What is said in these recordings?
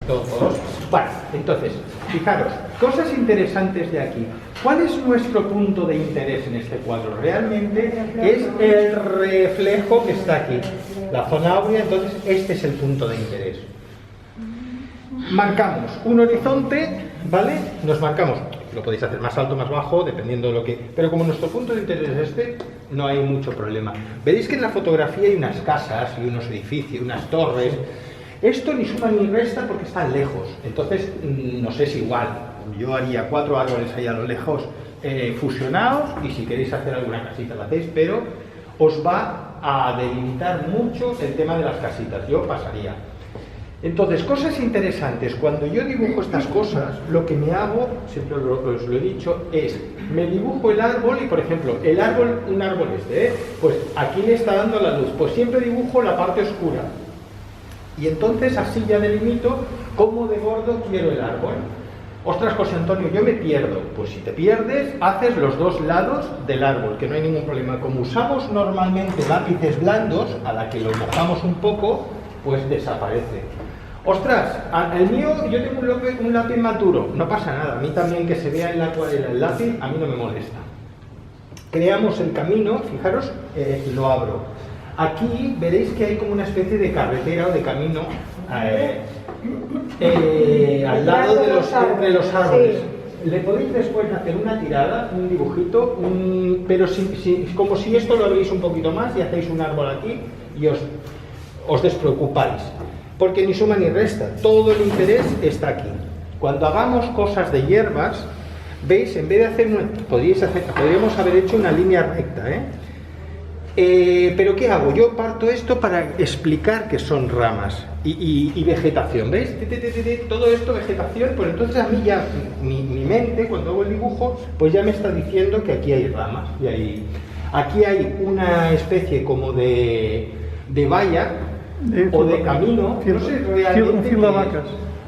Todos. Bueno, entonces, fijaros, cosas interesantes de aquí. ¿Cuál es nuestro punto de interés en este cuadro? Realmente es el reflejo que está aquí, la zona áurea. Entonces este es el punto de interés. Marcamos un horizonte, ¿vale? Nos marcamos, lo podéis hacer más alto, más bajo, dependiendo de lo que... Pero como nuestro punto de interés es este, no hay mucho problema. Veréis que en la fotografía hay unas casas y unos edificios, unas torres. Esto ni suma ni resta porque están lejos, entonces nos es igual. Yo haría 4 árboles ahí a lo lejos fusionados, y si queréis hacer alguna casita la hacéis, pero os va a delimitar mucho el tema de las casitas. Yo pasaría. Entonces, cosas interesantes. Cuando yo dibujo estas cosas, lo que me hago, siempre os lo he dicho, es me dibujo el árbol y, por ejemplo, el árbol, un árbol pues aquí le está dando la luz, pues siempre dibujo la parte oscura. Y entonces así ya delimito cómo de gordo quiero el árbol. Ostras, José Antonio, yo me pierdo. Pues si te pierdes, haces los dos lados del árbol, que no hay ningún problema. Como usamos normalmente lápices blandos, a la que lo mojamos un poco, pues desaparece. Ostras, el mío, yo tengo un lápiz más duro. No pasa nada, a mí también que se vea en la acuarela el lápiz, a mí no me molesta. Creamos el camino, fijaros, lo abro. Aquí veréis que hay como una especie de carretera o de camino al lado de los árboles. Le podéis después hacer una tirada, un dibujito, pero como si esto lo abrís un poquito más y hacéis un árbol aquí y os despreocupáis. Porque ni suma ni resta, todo el interés está aquí. Cuando hagamos cosas de hierbas, veis, en vez de hacer podríamos haber hecho una línea recta, pero ¿qué hago? Yo parto esto para explicar que son ramas y vegetación, ¿veis? Todo esto vegetación, pues entonces a mí ya, mi mente, cuando hago el dibujo, pues ya me está diciendo que aquí hay ramas. Y aquí hay una especie como de valla o de camino, no sé realmente,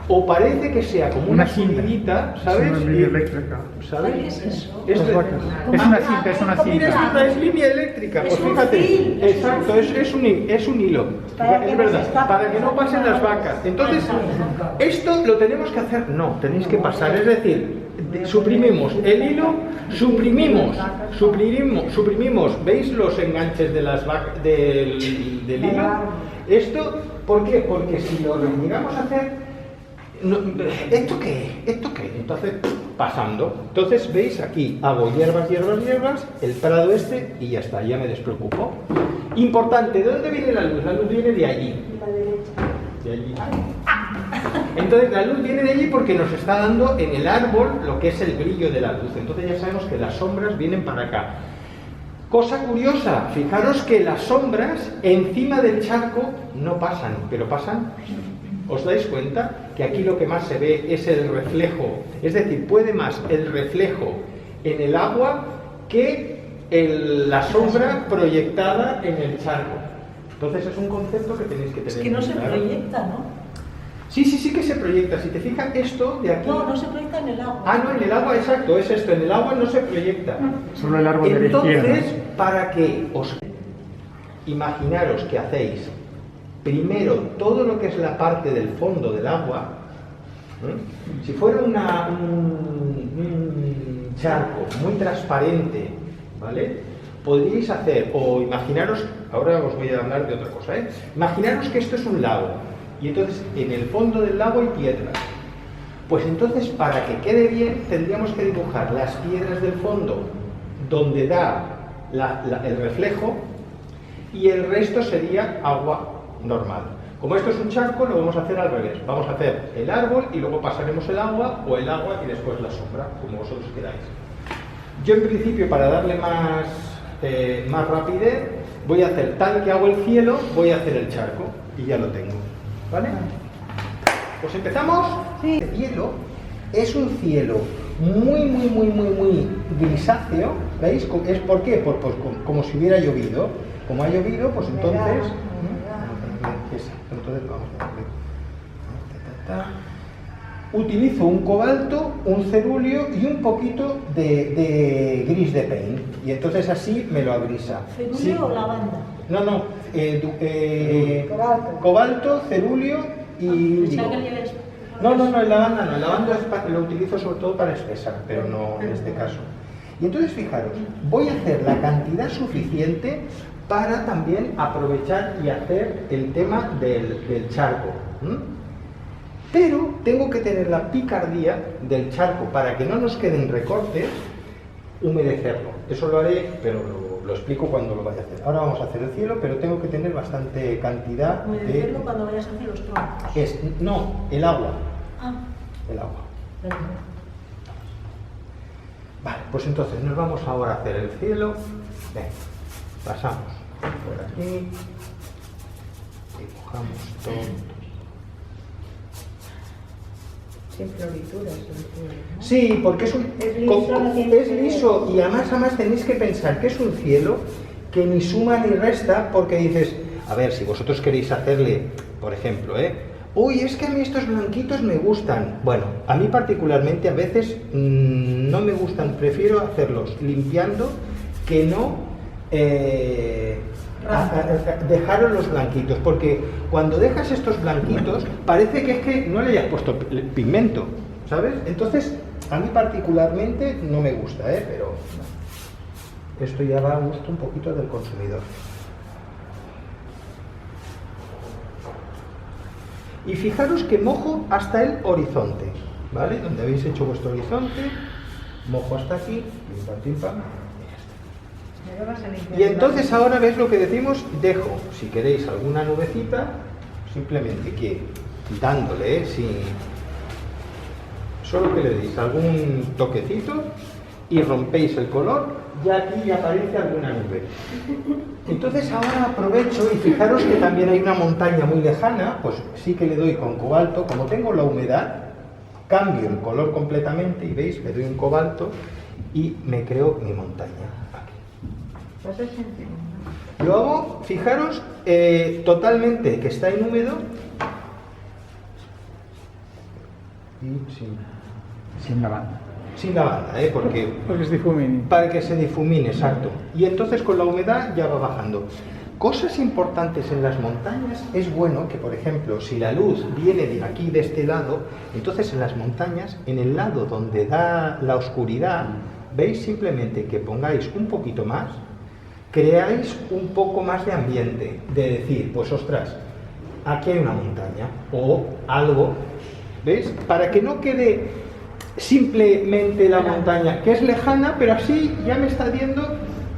o parece que sea como una subidita, ¿sabes? Es una línea eléctrica. ¿Sabes? ¿Qué es eso? Es una cinta, es una cinta. Es línea eléctrica, pues fíjate. Exacto, es un hilo. Es verdad, para que no pasen las vacas. Entonces, esto lo tenemos que hacer, no, tenéis que pasar, es decir, suprimimos el hilo, suprimimos, ¿veis los enganches de las vacas, del hilo? Esto, ¿por qué? Porque si lo llegamos a hacer, no, ¿esto qué? Entonces, pasando. Entonces, ¿veis? Aquí hago hierbas, el prado y ya está, ya me despreocupo. Importante, ¿de dónde viene la luz? La luz viene de allí. De allí. Entonces, la luz viene de allí porque nos está dando en el árbol lo que es el brillo de la luz. Entonces ya sabemos que las sombras vienen para acá. Cosa curiosa, fijaros que las sombras encima del charco no pasan, pero pasan. ¿Os dais cuenta que aquí lo que más se ve es el reflejo? Es decir, puede más el reflejo en el agua que la sombra proyectada en el charco. Entonces es un concepto que tenéis que tener. Es que no se proyecta, ¿no? Sí que se proyecta. Si te fijas, esto de aquí... No se proyecta en el agua. Ah, no, en el agua, exacto, es esto. En el agua no se proyecta. Solo el árbol de la izquierda. Entonces, para que os... Imaginaros que hacéis primero todo lo que es la parte del fondo del agua. Si fuera un charco muy transparente, ¿vale? Podríais hacer, o imaginaros, ahora os voy a hablar de otra cosa, imaginaros que esto es un lago, y entonces en el fondo del lago hay piedras. Pues entonces, para que quede bien, tendríamos que dibujar las piedras del fondo donde da el reflejo, y el resto sería agua normal. Como esto es un charco, lo vamos a hacer al revés. Vamos a hacer el árbol y luego pasaremos el agua, o el agua y después la sombra, como vosotros queráis. Yo en principio, para darle más rapidez, voy a hacer tal que hago el cielo, voy a hacer el charco y ya lo tengo. ¿Vale? Pues empezamos. Sí. El cielo es un cielo muy grisáceo. ¿Veis? ¿Es por qué? Como si hubiera llovido. Como ha llovido, pues entonces... Entonces vamos a ver. Utilizo un cobalto, un cerúleo y un poquito de gris de paint. Y entonces así me lo agrisa. ¿Cerúleo sí. o lavanda? No. Cobalto, cerúleo y... No, el lavanda no. El lavanda lo utilizo sobre todo para espesar, pero no en este caso. Y entonces, fijaros, voy a hacer la cantidad suficiente para también aprovechar y hacer el tema del charco. Pero tengo que tener la picardía del charco para que no nos queden recortes, humedecerlo. Eso lo haré, pero lo explico cuando lo vaya a hacer. Ahora vamos a hacer el cielo, pero tengo que tener bastante cantidad de... Humedecerlo cuando vayas a hacer los troncos. No, el agua. Ah. El agua. Perdón. Vale, pues entonces nos vamos ahora a hacer el cielo. Venga, pasamos por aquí. Dibujamos todo. Sin florituras. Sí, porque es es liso y además tenéis que pensar que es un cielo que ni suma ni resta, porque dices, a ver, si vosotros queréis hacerle, por ejemplo, uy, es que a mí estos blanquitos me gustan. Bueno, a mí particularmente a veces no me gustan, prefiero hacerlos limpiando que no dejaros los blanquitos, porque cuando dejas estos blanquitos parece que es que no le hayas puesto pigmento, ¿sabes? Entonces, a mí particularmente no me gusta, pero esto ya va a gusto un poquito del consumidor. Y fijaros que mojo hasta el horizonte, ¿vale? Donde habéis hecho vuestro horizonte, mojo hasta aquí, pim pam, pim pam. Y entonces ahora ves lo que decimos, dejo, si queréis alguna nubecita, simplemente que dándole, solo que le deis algún toquecito y rompéis el color, ya aquí aparece alguna nube. Entonces ahora aprovecho y fijaros que también hay una montaña muy lejana, pues sí que le doy con cobalto, como tengo la humedad, cambio el color completamente y veis, le doy un cobalto y me creo mi montaña. Lo hago, fijaros, totalmente que está en húmedo y Sin lavanda. sin lavanda, porque se difumine. para que se difumine, exacto. Y entonces con la humedad ya va bajando. Cosas importantes en las montañas, es bueno que, por ejemplo, si la luz viene de aquí, de este lado, entonces en las montañas, en el lado donde da la oscuridad, veis simplemente que pongáis un poquito más, creáis un poco más de ambiente, de decir, pues ostras, aquí hay una montaña o algo, ¿veis? Para que no quede simplemente la montaña, que es lejana, pero así ya me está viendo,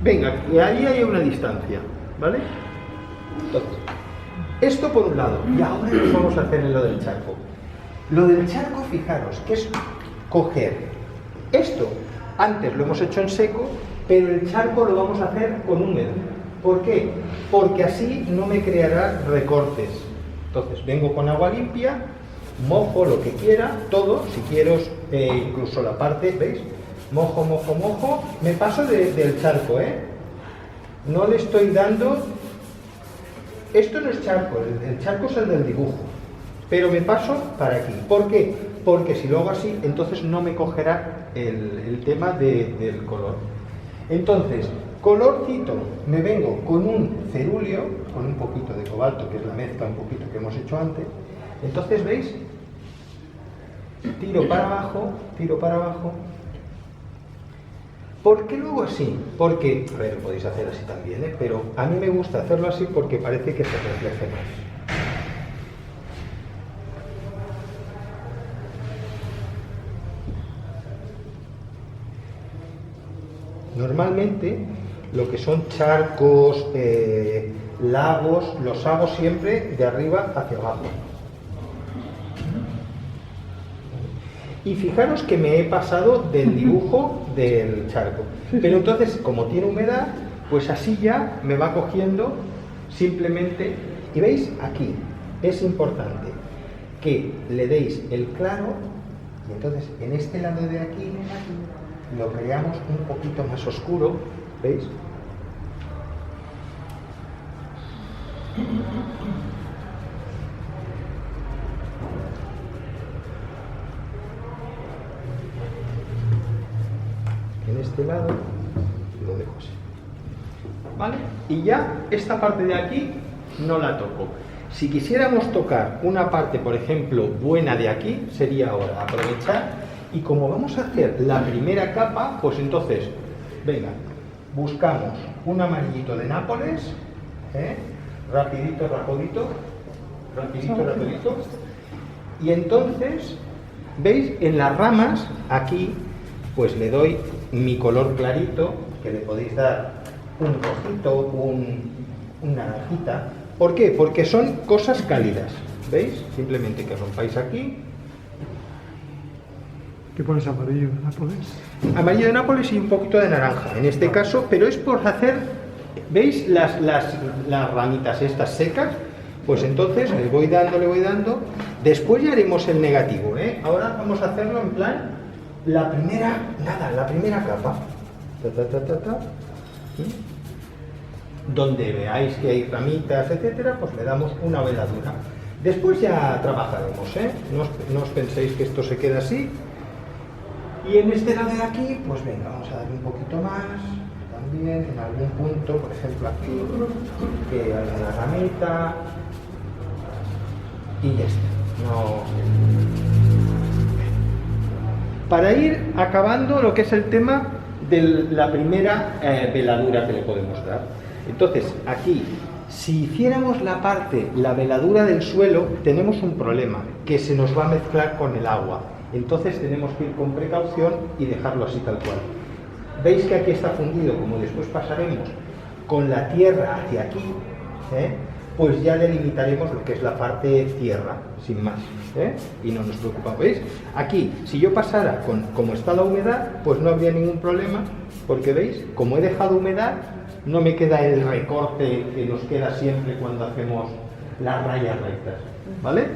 venga, y ahí hay una distancia, ¿vale? Entonces, esto por un lado, y ahora nos vamos a hacer en lo del charco. Lo del charco, fijaros, que es coger esto, antes lo hemos hecho en seco, pero el charco lo vamos a hacer con húmedo. ¿Por qué? Porque así no me creará recortes. Entonces vengo con agua limpia, mojo lo que quiera, todo, si quiero incluso la parte, ¿veis? Mojo, me paso del charco, no le estoy dando, esto no es charco, el charco es el del dibujo, pero me paso para aquí. ¿Por qué? Porque si lo hago así, entonces no me cogerá el tema del color. Entonces, colorcito, me vengo con un cerúleo, con un poquito de cobalto, que es la mezcla un poquito que hemos hecho antes. Entonces, ¿veis? Tiro para abajo. ¿Por qué lo hago así? Porque, a ver, lo podéis hacer así también, pero a mí me gusta hacerlo así porque parece que se refleje más. Normalmente, lo que son charcos, lagos, los hago siempre de arriba hacia abajo. Y fijaros que me he pasado del dibujo del charco. Pero entonces, como tiene humedad, pues así ya me va cogiendo simplemente. Y veis, aquí es importante que le deis el claro, y entonces en este lado de aquí lo creamos un poquito más oscuro, ¿veis? En este lado lo dejo así, ¿vale? Y ya esta parte de aquí no la toco. Si quisiéramos tocar una parte, por ejemplo, buena de aquí, sería ahora aprovechar, y como vamos a hacer la primera capa, pues entonces, venga, buscamos un amarillito de Nápoles, rapidito, rapidito, y entonces, ¿veis? En las ramas, aquí, pues le doy mi color clarito, que le podéis dar un rojito, un naranjita. ¿Por qué? Porque son cosas cálidas, ¿veis? Simplemente que rompáis aquí. ¿Qué pones amarillo de Nápoles? Amarillo de Nápoles y un poquito de naranja, en este caso, pero es por hacer, ¿veis? Las ramitas estas secas, pues entonces le voy dando, después ya haremos el negativo, Ahora vamos a hacerlo en plan, la primera capa, donde veáis que hay ramitas, etcétera, pues le damos una veladura. Después ya trabajaremos, no os penséis que esto se queda así. Y en este lado de aquí, pues venga, vamos a darle un poquito más, también en algún punto, por ejemplo aquí, que hay una ramita, y ya está. Para ir acabando lo que es el tema de la primera veladura que le podemos dar. Entonces, aquí, si hiciéramos la veladura del suelo, tenemos un problema, que se nos va a mezclar con el agua. Entonces tenemos que ir con precaución y dejarlo así tal cual. Veis que aquí está fundido, como después pasaremos con la tierra hacia aquí, pues ya delimitaremos lo que es la parte tierra, sin más, y no nos preocupamos. ¿Veis? Aquí, si yo pasara como está la humedad, pues no habría ningún problema, porque veis, como he dejado humedad, no me queda el recorte que nos queda siempre cuando hacemos las rayas rectas, ¿vale?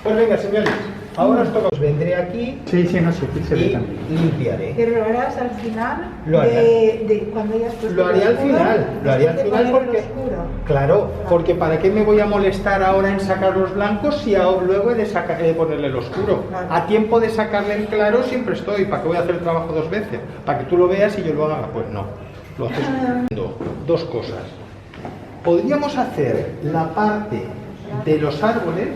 Pues venga, señores, ahora os vendré aquí Sí, no sé, se ve y también. limpiaré. Pero lo harás al final Lo haré. de cuando hayas puesto Lo haré el al oscuro, final, lo haré al después de final poner el porque... oscuro. Claro, porque ¿para qué me voy a molestar ahora en sacar los blancos si luego he de ponerle el oscuro? Claro. A tiempo de sacarle el claro siempre estoy. ¿Para qué voy a hacer el trabajo dos veces? ¿Para que tú lo veas y yo lo haga? Pues no. Lo haces dos cosas. Podríamos hacer la parte de los árboles,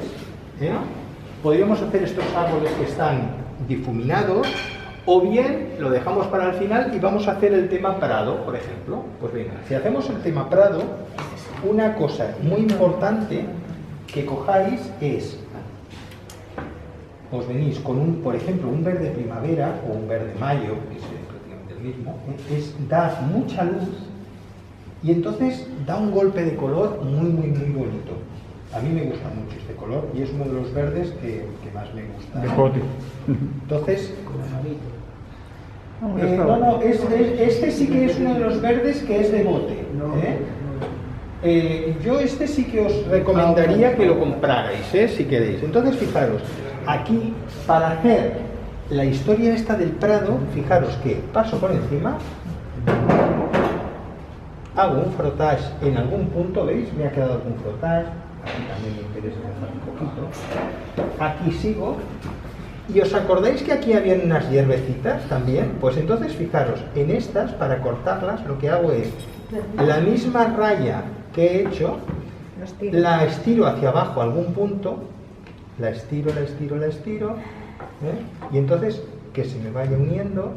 podríamos hacer estos árboles que están difuminados, o bien lo dejamos para el final y vamos a hacer el tema prado, por ejemplo. Pues venga, si hacemos el tema prado, una cosa muy importante que cojáis es, os venís con por ejemplo, un verde primavera o un verde mayo, que es prácticamente el mismo, da mucha luz y entonces da un golpe de color muy bonito. A mí me gusta mucho este color y es uno de los verdes que más me gusta. De pote. Entonces, este sí que es uno de los verdes que es de bote. Yo este sí que os recomendaría que lo comprarais, si queréis. Entonces, fijaros, aquí, para hacer la historia esta del prado, fijaros que paso por encima, hago un frottage en algún punto, ¿veis? Me ha quedado algún frottage. Aquí también me interesa dejar un poquito. Aquí sigo. ¿Y os acordáis que aquí habían unas hierbecitas también? Pues entonces fijaros, en estas, para cortarlas, lo que hago es la misma raya que he hecho, la estiro hacia abajo a algún punto, la estiro, y entonces que se me vaya uniendo.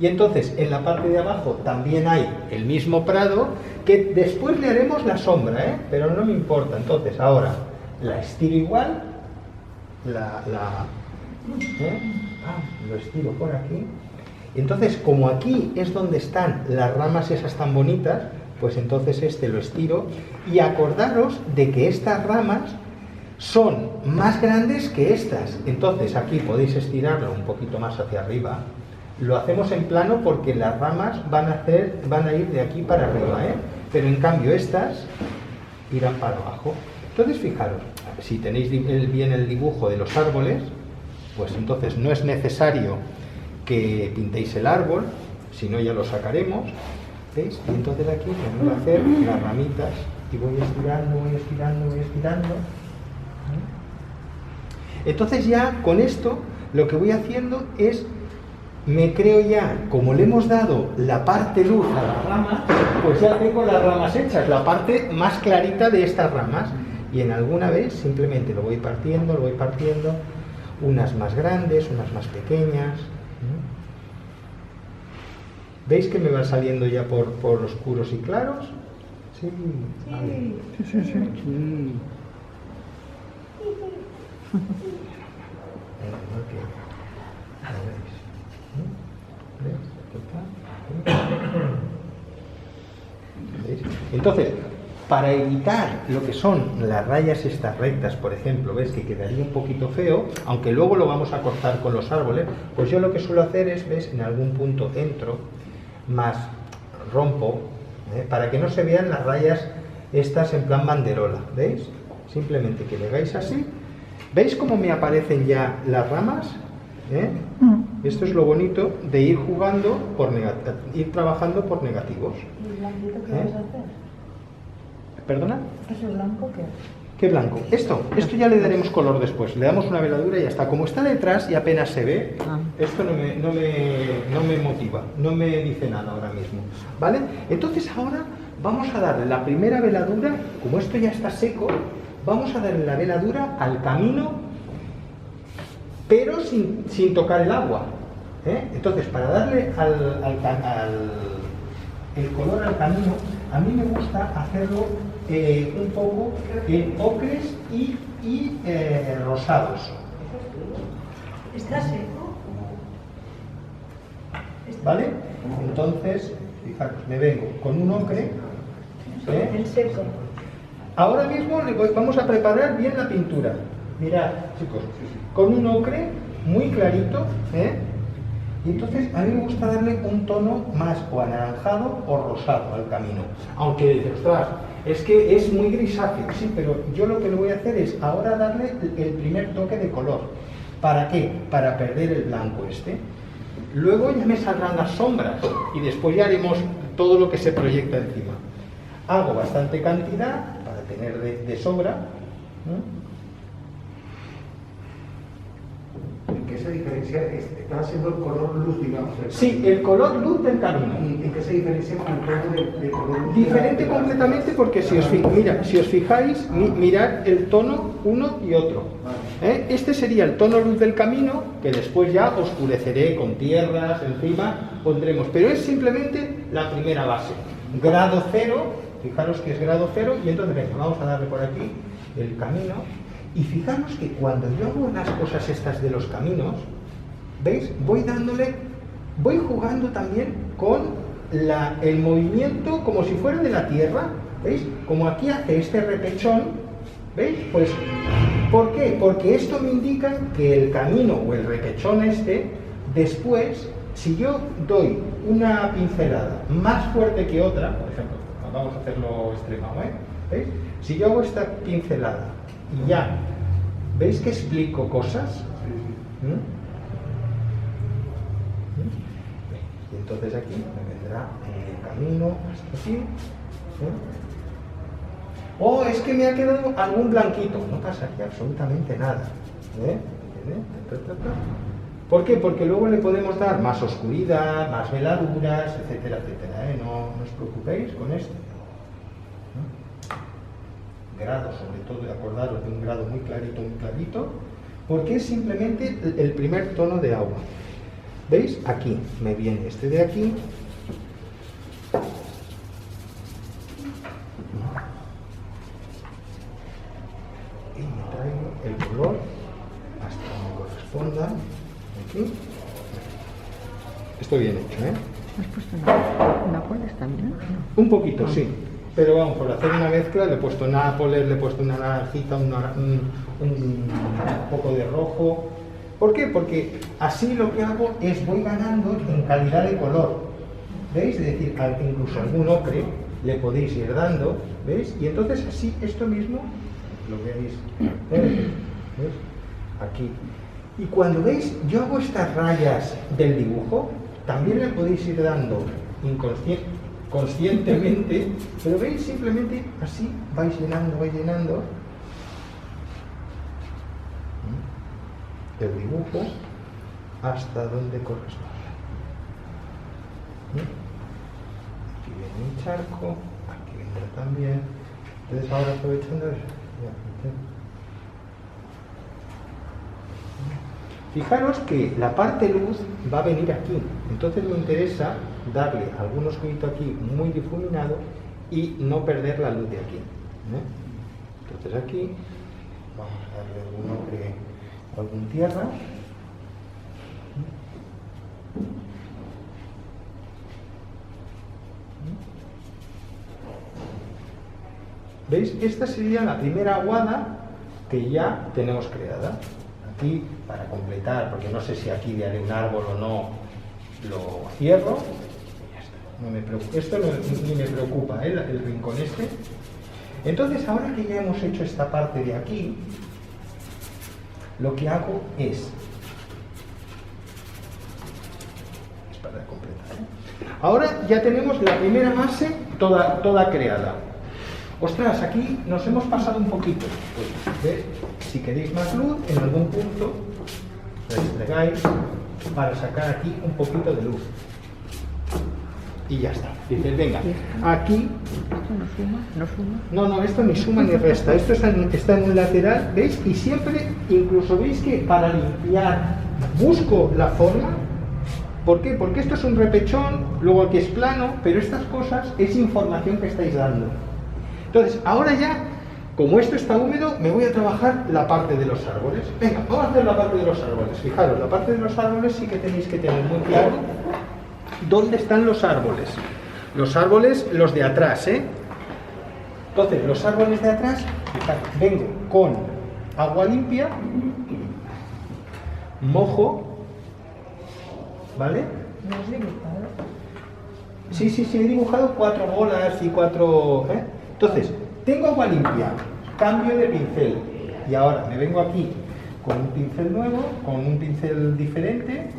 Y entonces en la parte de abajo también hay el mismo prado, que después le haremos la sombra, pero no me importa. Entonces ahora la estiro igual, lo estiro por aquí. Entonces, como aquí es donde están las ramas esas tan bonitas, pues entonces este lo estiro. Y acordaros de que estas ramas son más grandes que estas. Entonces aquí podéis estirarlo un poquito más hacia arriba. Lo hacemos en plano porque las ramas van a ir de aquí para arriba, pero en cambio estas irán para abajo. Entonces fijaros, si tenéis bien el dibujo de los árboles, pues entonces no es necesario que pintéis el árbol, si no ya lo sacaremos, ¿veis? Y entonces aquí me voy a hacer las ramitas y voy estirando. Entonces ya con esto lo que voy haciendo es me creo ya, como le hemos dado la parte luz a las ramas, pues ya tengo las ramas hechas, la parte más clarita de estas ramas. Y en alguna vez simplemente lo voy partiendo, unas más grandes, unas más pequeñas. ¿Veis que me van saliendo ya por oscuros y claros? Sí, vale. Sí. ¿Veis? Entonces, para evitar lo que son las rayas estas rectas, por ejemplo, ves que quedaría un poquito feo, aunque luego lo vamos a cortar con los árboles, pues yo lo que suelo hacer es, ves, en algún punto entro, más rompo, para que no se vean las rayas estas en plan banderola, ¿veis? Simplemente que le hagáis así. ¿Veis cómo me aparecen ya las ramas? Esto es lo bonito de ir jugando ir trabajando por negativos. ¿Y el blanquito qué vas a hacer? ¿Perdona? ¿Ese blanco qué? ¿Qué blanco? Esto ya le daremos color después. Le damos una veladura y ya está. Como está detrás y apenas se ve, esto no me motiva, no me dice nada ahora mismo. ¿Vale? Entonces ahora vamos a darle la primera veladura, como esto ya está seco, vamos a darle la veladura al camino, pero sin tocar el agua. Entonces, para darle el color al camino, a mí me gusta hacerlo un poco en ocres y rosados. ¿Está seco? ¿Vale? Entonces, fijaros, me vengo con un ocre. El seco. Ahora mismo vamos a preparar bien la pintura. Mirad, chicos, con un ocre muy clarito, y entonces a mí me gusta darle un tono más o anaranjado o rosado al camino. Aunque dices, ostras, es que es muy grisáceo, sí, pero yo lo que le voy a hacer es ahora darle el primer toque de color. ¿Para qué? Para perder el blanco este. Luego ya me saldrán las sombras y después ya haremos todo lo que se proyecta encima. Hago bastante cantidad para tener de sobra. ¿En qué se diferencia? Está haciendo el color luz, digamos. Sí, el color luz del camino. ¿Y en qué se diferencia con el tono de color? Diferente completamente porque si os fijáis, mirad el tono uno y otro. Este sería el tono luz del camino, que después ya oscureceré con tierras, encima pondremos. Pero es simplemente la primera base. Grado cero, fijaros que es grado cero, y entonces venga, vamos a darle por aquí el camino. Y fijaros que cuando yo hago las cosas estas de los caminos, ¿veis? Voy jugando también con el movimiento como si fuera de la tierra, ¿veis? Como aquí hace este repechón, ¿veis? Pues, ¿por qué? Porque esto me indica que el camino o el repechón después, si yo doy una pincelada más fuerte que otra, por ejemplo, vamos a hacerlo extremado, ¿veis? Si yo hago esta pincelada y ya, ¿veis que explico cosas? Y entonces aquí me vendrá el camino hasta aquí. Oh, es que me ha quedado algún blanquito. No pasa aquí absolutamente nada. ¿Por qué? Porque luego le podemos dar más oscuridad, más veladuras, etcétera, etcétera. No os preocupéis con esto. Grado, sobre todo, acordaros de un grado muy clarito, porque es simplemente el primer tono de agua. ¿Veis? Aquí me viene este de aquí. Y me traigo el color hasta donde corresponda. Aquí. Esto bien hecho, ¿Has puesto nápoles también? Un poquito, sí. Pero vamos, por hacer una mezcla le he puesto nápoles, le he puesto una naranjita, un poco de rojo. ¿Por qué? Porque así lo que hago es voy ganando en calidad de color. ¿Veis? Es decir, incluso algún ocre le podéis ir dando, ¿veis? Y entonces así esto mismo lo veis. ¿Veis? Aquí. Y cuando veis, yo hago estas rayas del dibujo, también le podéis ir dando conscientemente, pero veis, simplemente así vais llenando el dibujo hasta donde corresponde. Aquí viene un charco, aquí entra también. Entonces ahora aprovechando eso, voy a meter. Fijaros que la parte luz va a venir aquí, entonces me interesa darle algún oscurito aquí muy difuminado y no perder la luz de aquí. Entonces aquí vamos a darle algún tierra. ¿Veis? Esta sería la primera aguada que ya tenemos creada. Aquí, para completar, porque no sé si aquí le haré un árbol o no, lo cierro y ya está. No me preocupa. Esto ni me preocupa, ¿eh? El rincón este. Entonces, ahora que ya hemos hecho esta parte de aquí, lo que hago es para completar, ¿eh? Ahora ya tenemos la primera base toda creada. Ostras, aquí nos hemos pasado un poquito. Pues, ¿ves? Si queréis más luz, en algún punto desplegáis para sacar aquí un poquito de luz. Y ya está. Dices, venga, aquí... ¿Esto no suma? ¿No suma? No, esto ni suma ni resta. Esto está en un lateral, ¿veis? Y siempre, incluso veis que para limpiar busco la forma. ¿Por qué? Porque esto es un repechón, luego aquí es plano, pero estas cosas es información que estáis dando. Entonces, ahora ya, como esto está húmedo, me voy a trabajar la parte de los árboles. Venga, vamos a hacer la parte de los árboles. Fijaros, la parte de los árboles sí que tenéis que tener muy claro dónde están los árboles. Los árboles, los de atrás, ¿eh? Entonces, los árboles de atrás, fijaros, vengo con agua limpia, mojo, ¿vale? ¿No has dibujado? Sí, he dibujado 4 bolas y 4... ¿eh? Entonces, tengo agua limpia, cambio de pincel y ahora me vengo aquí con un pincel nuevo, con un pincel diferente.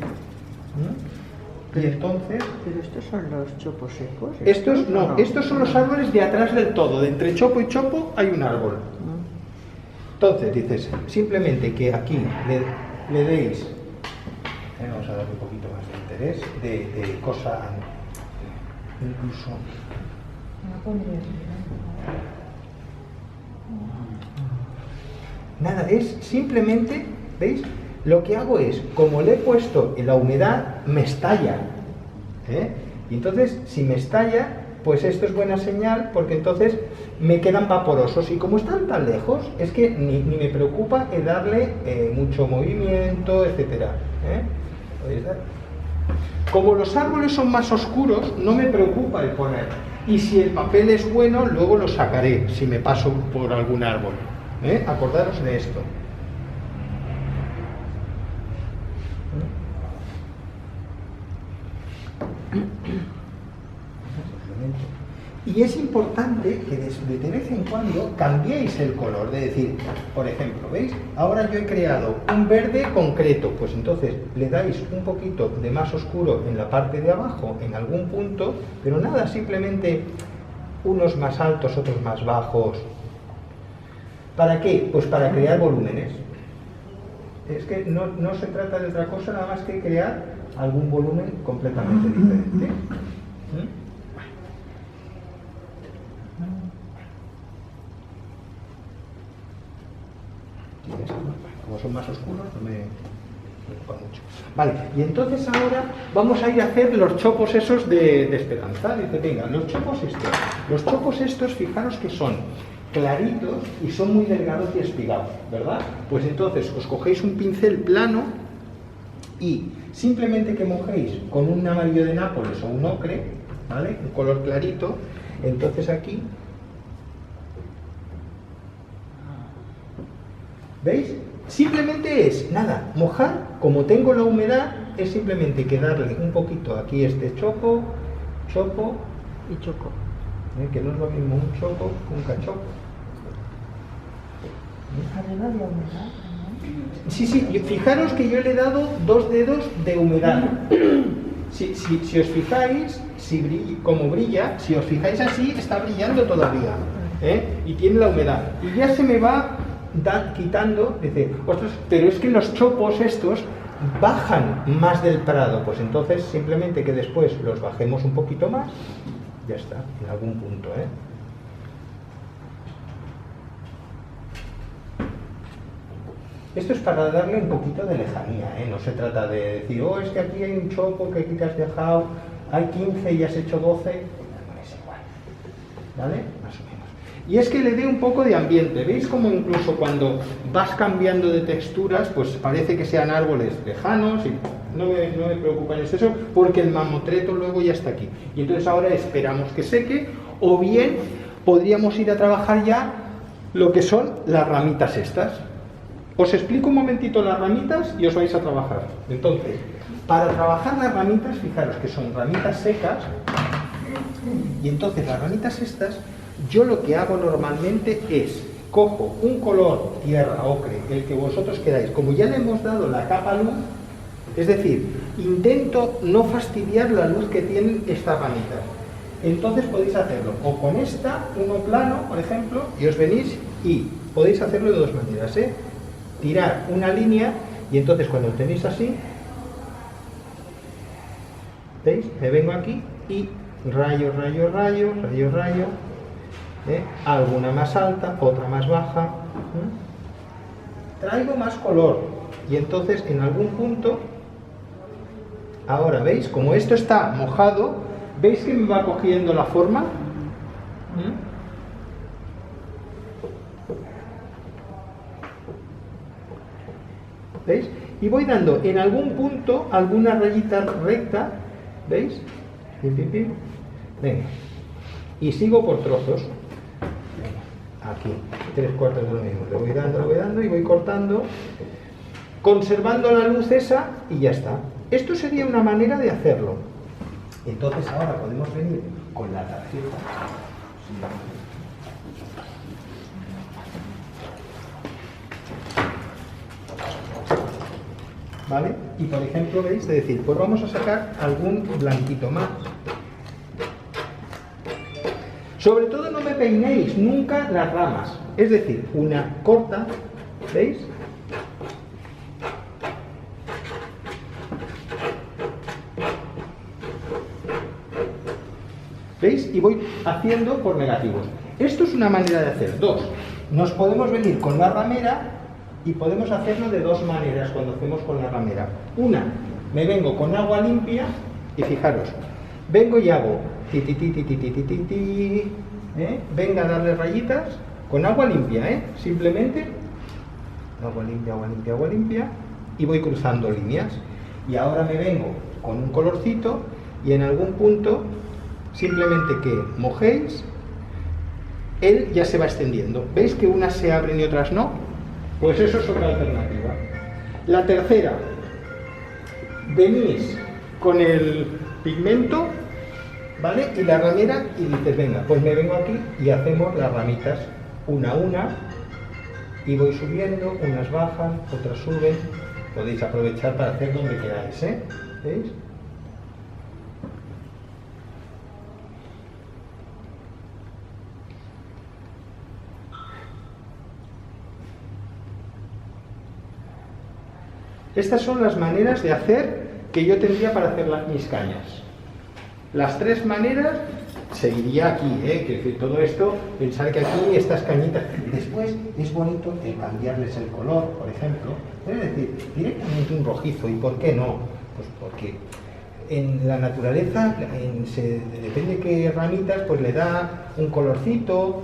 Y entonces... ¿Pero estos son los chopos secos? Estos no, estos son los árboles de atrás del todo, de entre chopo y chopo hay un árbol. Entonces dices, simplemente que aquí le deis, vamos a darle un poquito más de interés, de cosa, incluso... No pondría aquí. Nada, es simplemente, ¿veis? Lo que hago es, como le he puesto en la humedad, me estalla. Y entonces, si me estalla, pues esto es buena señal, porque entonces me quedan vaporosos. Y como están tan lejos, es que ni me preocupa el darle mucho movimiento, etcétera. Como los árboles son más oscuros, no me preocupa el poner. Y si el papel es bueno, luego lo sacaré, si me paso por algún árbol. Acordaros de esto. Y es importante que de vez en cuando cambiéis el color, de decir, por ejemplo, ¿veis? Ahora yo he creado un verde concreto, pues entonces le dais un poquito de más oscuro en la parte de abajo, en algún punto, pero nada, simplemente unos más altos, otros más bajos. ¿Para qué? Pues para crear volúmenes. Es que no se trata de otra cosa nada más que crear algún volumen completamente diferente. Como son más oscuros, no me preocupa mucho. Vale, y entonces ahora vamos a ir a hacer los chopos esos de Esperanza. Dice, venga, los chopos estos, fijaros que son claritos y son muy delgados y espigados, ¿verdad? Pues entonces os cogéis un pincel plano y simplemente que mojéis con un amarillo de Nápoles o un ocre, ¿vale? Un color clarito, entonces aquí, ¿veis? Simplemente es, nada, mojar, como tengo la humedad, es simplemente que darle un poquito aquí este chopo y choco. Que no es lo mismo un chopo que un cachopo. Arriba de humedad. Sí, fijaros que yo le he dado 2 dedos de humedad. Si os fijáis, como brilla, si os fijáis así, está brillando todavía, y tiene la humedad. Y ya se me va quitando, dice, ostras, pero es que los chopos estos bajan más del prado, pues entonces simplemente que después los bajemos un poquito más, ya está, en algún punto, ¿eh? Esto es para darle un poquito de lejanía, ¿eh? No se trata de decir, oh, es que aquí hay un chopo que aquí te has dejado, hay 15 y has hecho 12, no es igual, ¿vale? Más o menos. Y es que le dé un poco de ambiente. ¿Veis cómo incluso cuando vas cambiando de texturas, pues parece que sean árboles lejanos? Y no me preocupa en eso, porque el mamotreto luego ya está aquí. Y entonces ahora esperamos que seque, o bien podríamos ir a trabajar ya lo que son las ramitas estas. Os explico un momentito las ramitas y os vais a trabajar. Entonces, para trabajar las ramitas, fijaros que son ramitas secas, y entonces las ramitas estas, yo lo que hago normalmente es, cojo un color tierra, ocre, el que vosotros queráis, como ya le hemos dado la capa luz, es decir, intento no fastidiar la luz que tienen estas ramitas. Entonces podéis hacerlo o con esta, uno plano, por ejemplo, y os venís y podéis hacerlo de dos maneras, ¿eh? Tirar una línea y entonces cuando lo tenéis así, ¿veis? Me vengo aquí y rayo, rayo, rayo, rayo, rayo, alguna más alta, otra más baja, traigo más color y entonces en algún punto, ahora veis, como esto está mojado, ¿veis que me va cogiendo la forma? ¿Veis? Y voy dando en algún punto alguna rayita recta, ¿veis? Pim, pim, pim. Venga. Y sigo por trozos. Venga. Aquí, 3/4 de lo mismo. Le voy dando y voy cortando, conservando la luz esa y ya está. Esto sería una manera de hacerlo. Entonces ahora podemos venir con la tarjeta. ¿Vale? Y por ejemplo, veis, de decir, pues vamos a sacar algún blanquito más. Sobre todo no me peinéis nunca las ramas. Es decir, una corta, ¿veis? ¿Veis? Y voy haciendo por negativos. Esto es una manera de hacer. Dos, nos podemos venir con la ramera y podemos hacerlo de dos maneras cuando hacemos con la ramera. Una, me vengo con agua limpia y fijaros, vengo y hago ti, ti, ti, ti, ti, ti, ti, ti, ti, venga a darle rayitas con agua limpia, simplemente agua limpia, agua limpia, agua limpia y voy cruzando líneas. Y ahora me vengo con un colorcito y en algún punto simplemente que mojéis, él ya se va extendiendo. ¿Veis que unas se abren y otras no? Pues eso es otra alternativa. La tercera, venís con el pigmento, ¿vale? Y la ramera y dices, venga, pues me vengo aquí y hacemos las ramitas una a una y voy subiendo, unas bajan, otras suben. Podéis aprovechar para hacer donde queráis, ¿veis? Estas son las maneras de hacer que yo tendría para hacer mis cañas. Las tres maneras seguiría aquí, que decir, todo esto, pensar que aquí estas cañitas. Después es bonito el cambiarles el color, por ejemplo. Es decir, directamente un rojizo. ¿Y por qué no? Pues porque en la naturaleza, depende de qué ramitas, pues le da un colorcito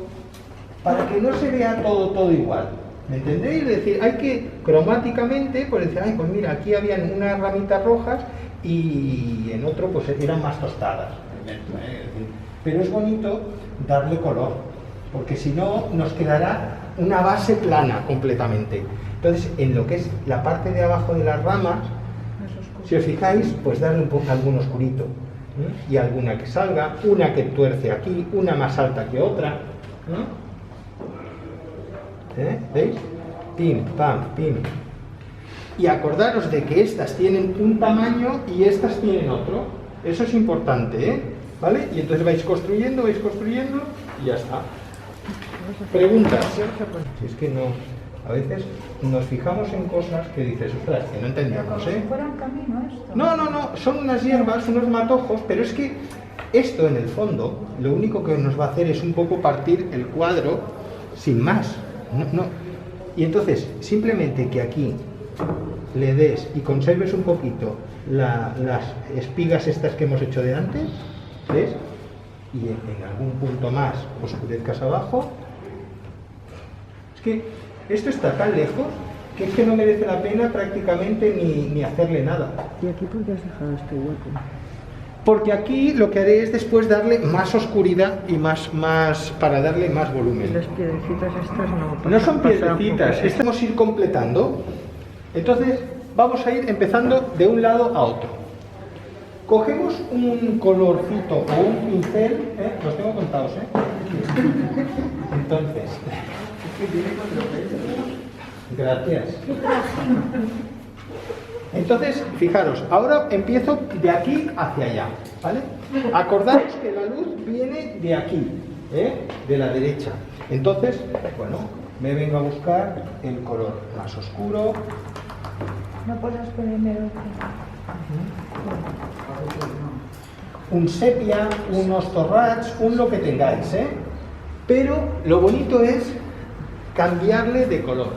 para que no se vea todo igual. ¿Me entendéis? Es decir, hay que cromáticamente, pues decir, ay, pues mira, aquí habían unas ramitas rojas y en otro pues eran más tostadas. Pero es bonito darle color, porque si no nos quedará una base plana completamente. Entonces, en lo que es la parte de abajo de las ramas, si os fijáis, pues darle un poco algún oscurito, y alguna que salga, una que tuerce aquí, una más alta que otra, ¿veis? Pim, pam, pim. Y acordaros de que estas tienen un tamaño y estas tienen otro. Eso es importante, ¿vale? Y entonces vais construyendo y ya está. Preguntas. Si es que no... A veces nos fijamos en cosas que dices, ostras, que no Como entendíamos, si ¿eh? fuera un camino esto. No, son unas hierbas, unos matojos, pero es que esto en el fondo lo único que nos va a hacer es un poco partir el cuadro sin más. Y entonces, simplemente que aquí le des y conserves un poquito las espigas estas que hemos hecho de antes, ¿ves? Y en algún punto más oscurezcas abajo. Es que esto está tan lejos que es que no merece la pena prácticamente ni hacerle nada. ¿Y aquí por qué has dejado este hueco? Porque aquí lo que haré es después darle más oscuridad y más para darle más volumen. Las piedrecitas estas no. No son pasan piedrecitas, por- estamos a ir completando. Entonces vamos a ir empezando de un lado a otro. Cogemos un colorcito o un pincel, los tengo contados, Entonces, gracias. Entonces, fijaros, ahora empiezo de aquí hacia allá, ¿vale? Acordaros que la luz viene de aquí, de la derecha. Entonces, bueno, me vengo a buscar el color más oscuro. No puedes ponerme otro. Un sepia, unos torrats, un lo que tengáis, Pero lo bonito es cambiarle de color.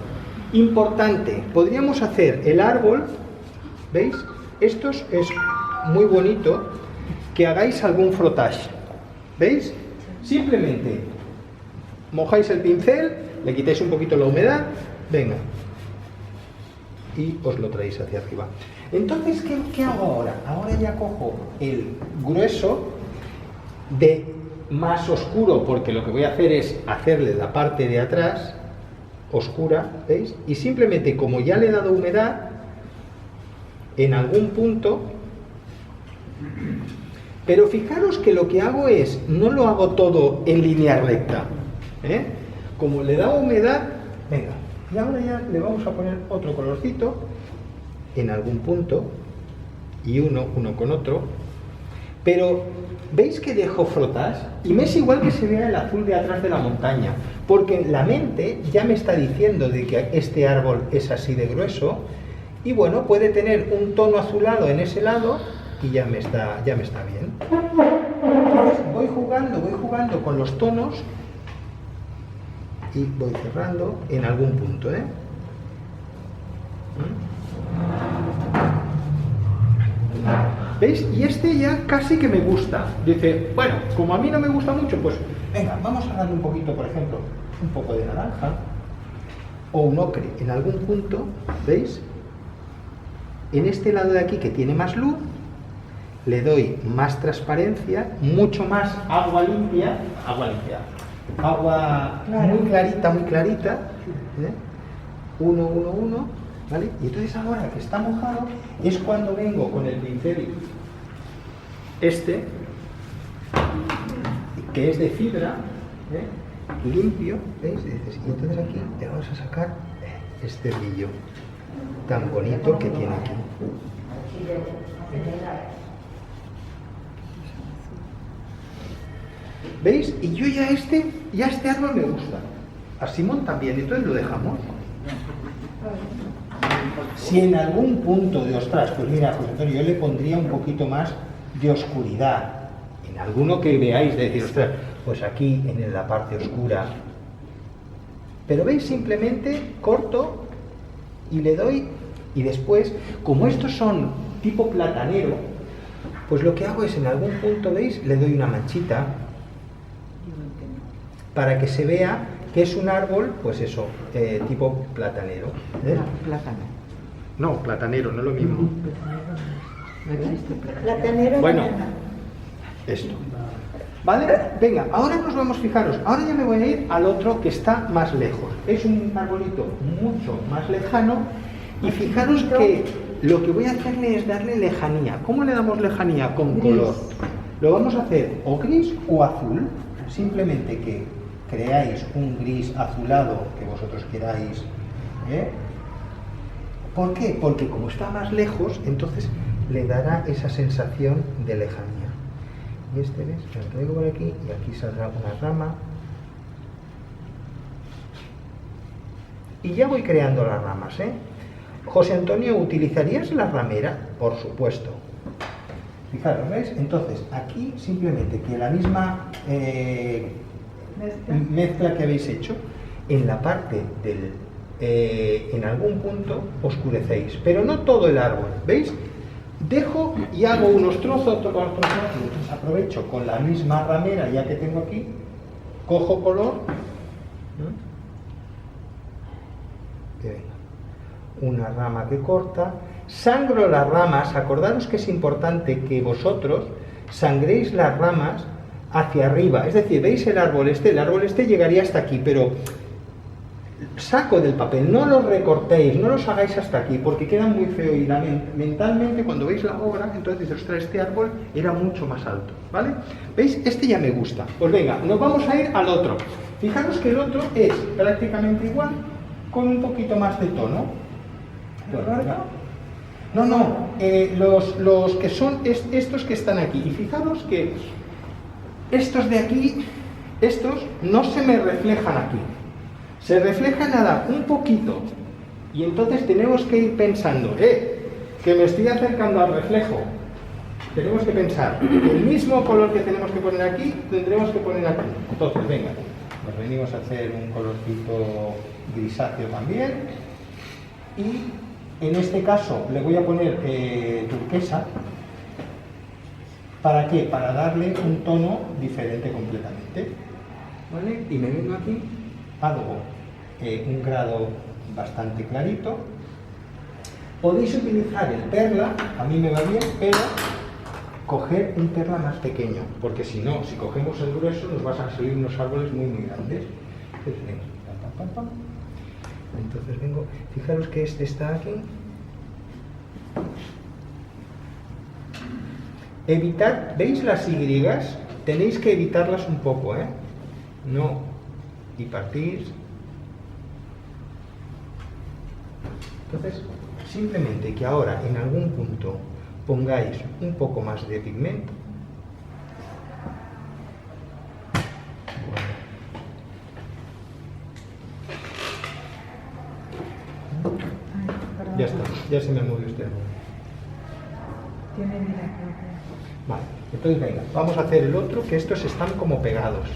Importante, podríamos hacer el árbol, ¿veis? Esto es muy bonito que hagáis algún frottage, ¿veis? Simplemente mojáis el pincel, le quitáis un poquito la humedad, venga, y os lo traéis hacia arriba. Entonces, ¿qué hago ahora? Ahora ya cojo el grueso de más oscuro, porque lo que voy a hacer es hacerle la parte de atrás oscura, ¿veis? Y simplemente, como ya le he dado humedad, en algún punto, pero fijaros que lo que hago es, no lo hago todo en línea recta, Como le da humedad, venga, y ahora ya le vamos a poner otro colorcito en algún punto y uno con otro, pero ¿veis que dejo frotas? Y me es igual que se vea el azul de atrás de la montaña, porque la mente ya me está diciendo de que este árbol es así de grueso y bueno, puede tener un tono azulado en ese lado y ya me está bien. Entonces voy jugando con los tonos y voy cerrando en algún punto, ¿Veis? Y este ya casi que me gusta. Dice, bueno, como a mí no me gusta mucho, pues venga, vamos a darle un poquito, por ejemplo, un poco de naranja o un ocre en algún punto, ¿veis? En este lado de aquí que tiene más luz, le doy más transparencia, mucho más agua limpia, agua muy clarita, uno, ¿vale? Y entonces ahora que está mojado es cuando vengo con el pincel este, que es de fibra, limpio, ¿veis? Y entonces aquí le vamos a sacar este brillo tan bonito que tiene aquí. ¿Veis? Y yo ya este árbol me gusta. A Simón también, entonces lo dejamos. Si en algún punto de ostras, pues mira, José Antonio, yo le pondría un poquito más de oscuridad. En alguno que veáis de decir, ostras, pues aquí en la parte oscura. Pero veis, simplemente corto y le doy, y después, como estos son tipo platanero, pues lo que hago es en algún punto, ¿veis? Le doy una manchita para que se vea que es un árbol, pues eso, tipo platanero. Plátano. No, platanero, no es lo mismo. No existe plátano. Platanero. Bueno, esto. ¿Vale? Venga, ahora nos vamos, fijaros, ahora ya me voy a ir al otro que está más lejos. Es un arbolito mucho más lejano y fijaros que lo que voy a hacerle es darle lejanía. ¿Cómo le damos lejanía? Con color. Lo vamos a hacer o gris o azul, simplemente que creáis un gris azulado que vosotros queráis. ¿Por qué? Porque como está más lejos, entonces le dará esa sensación de lejanía. Y este, ¿ves? Lo traigo por aquí y aquí saldrá una rama. y ya voy creando las ramas, ¿eh? José Antonio, ¿utilizarías la ramera? Por supuesto. Fijaros, ¿veis? Entonces, aquí simplemente que la misma mezcla que habéis hecho, en la parte del... en algún punto oscurecéis, pero no todo el árbol, ¿veis? Dejo y hago unos trozos, entonces aprovecho con la misma ramera ya que tengo aquí, cojo color, una rama que corta, sangro las ramas. Acordaros que es importante que vosotros sangréis las ramas hacia arriba, es decir, veis el árbol este llegaría hasta aquí, pero saco del papel, no los recortéis, no los hagáis hasta aquí, porque quedan muy feo y mentalmente cuando veis la obra, entonces dices, ostras, este árbol era mucho más alto, ¿vale? ¿Veis? Este ya me gusta. Pues venga, nos vamos a ir al otro. Fijaros que el otro es prácticamente igual, con un poquito más de tono. Los que son estos que están aquí. Y fijaros que estos de aquí, estos no se me reflejan aquí. Se refleja nada, un poquito. Y entonces tenemos que ir pensando, que me estoy acercando al reflejo. Tenemos que pensar, el mismo color que tenemos que poner aquí, tendremos que poner aquí. Entonces, venga, nos venimos a hacer un colorcito grisáceo también. Y en este caso le voy a poner turquesa. ¿Para qué? Para darle un tono diferente completamente. ¿Vale? Y me vengo aquí, hago un grado bastante clarito. Podéis utilizar el perla, a mí me va bien, pero coger un perla más pequeño, porque si no, si cogemos el grueso nos van a salir unos árboles muy grandes. Entonces vengo, fijaros que este está aquí. Evitar, ¿veis las Y? Tenéis que evitarlas un poco, no, y partís. Entonces, simplemente que ahora en algún punto pongáis un poco más de pigmento. Ya está, ya se me movió usted. Tiene vida propia. Vale, entonces venga, vamos a hacer el otro, que estos están como pegados.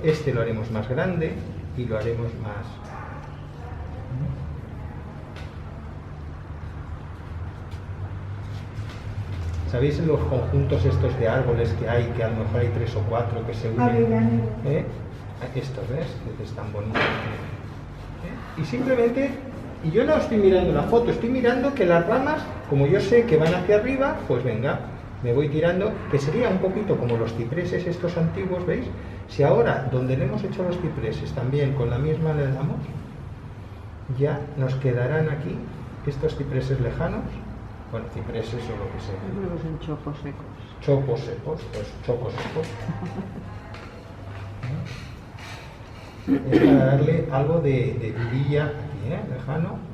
Este lo haremos más grande y lo haremos más... ¿Sabéis en los conjuntos estos de árboles que hay, que a lo mejor hay 3 o 4 que se unen? Estos, ¿ves? Que están bonitos. Y simplemente, y yo no estoy mirando la foto, estoy mirando que las ramas, como yo sé que van hacia arriba, pues venga, me voy tirando, que sería un poquito como los cipreses estos antiguos, ¿veis? Si ahora, donde le hemos hecho los cipreses, también con la misma le damos, ya nos quedarán aquí estos cipreses lejanos. Bueno, cipreses o lo que sea. Yo creo que son chopos secos. Chopos secos, pues chopos secos. Es para darle algo de vidilla aquí, lejano.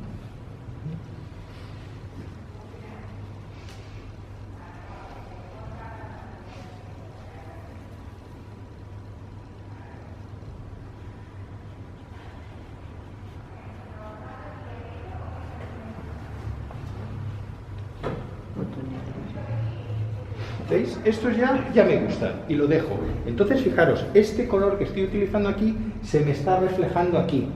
¿Veis? Estos ya me gustan y lo dejo. Entonces, fijaros, este color que estoy utilizando aquí se me está reflejando aquí.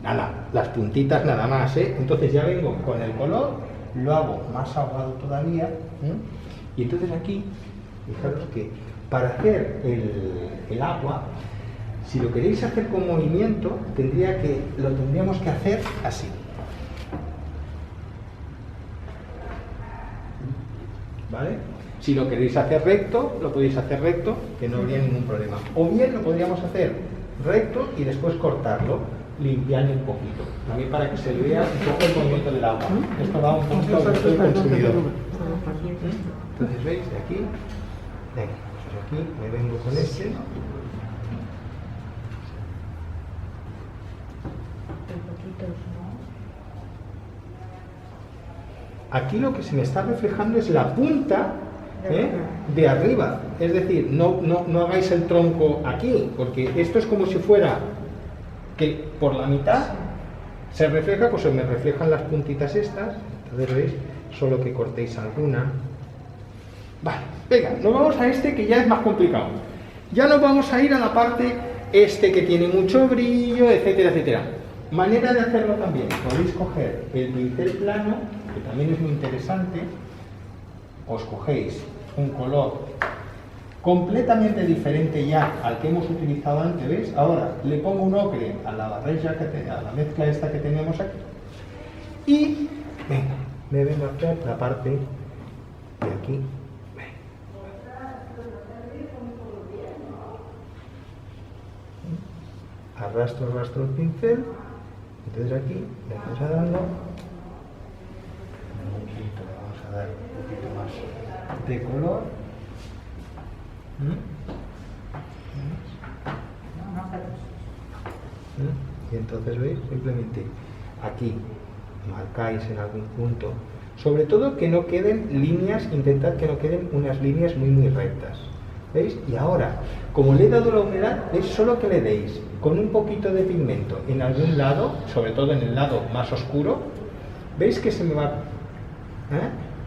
Nada, las puntitas nada más, Entonces ya vengo con el color, lo hago más ahogado todavía. Y entonces aquí, fijaros que para hacer el agua, si lo queréis hacer con movimiento, lo tendríamos que hacer así. ¿Vale? Si lo queréis hacer recto, lo podéis hacer recto, que no habría ningún problema. O bien lo podríamos hacer recto y después cortarlo, limpiando un poquito. También para que se vea un poco el movimiento del agua. Esto va un poquito al gusto del consumidor. Entonces, ¿veis? De aquí. Venga, pues aquí me vengo con este. Aquí lo que se me está reflejando es la punta de arriba. Es decir, no hagáis el tronco aquí, porque esto es como si fuera que por la mitad Se refleja, pues se me reflejan las puntitas estas, entonces veis, solo que cortéis alguna. Vale, venga, nos vamos a este que ya es más complicado. Ya nos vamos a ir a la parte que tiene mucho brillo, etcétera, etcétera. Manera de hacerlo también, podéis coger el pincel plano, que también es muy interesante, os cogéis un color completamente diferente ya al que hemos utilizado antes, ¿veis? Ahora le pongo un ocre a la barrilla, a la mezcla esta que tenemos aquí, y venga, me vengo a hacer la parte de aquí. Arrastro el pincel, entonces aquí le vamos a darlo un poquito, le vamos a dar un poquito más de color. Y entonces veis, simplemente aquí marcáis en algún punto, sobre todo que no queden líneas, intentad que no queden unas líneas muy rectas, ¿veis? Y ahora, como le he dado la humedad, es solo que le deis con un poquito de pigmento en algún lado, sobre todo en el lado más oscuro, ¿veis que se me va?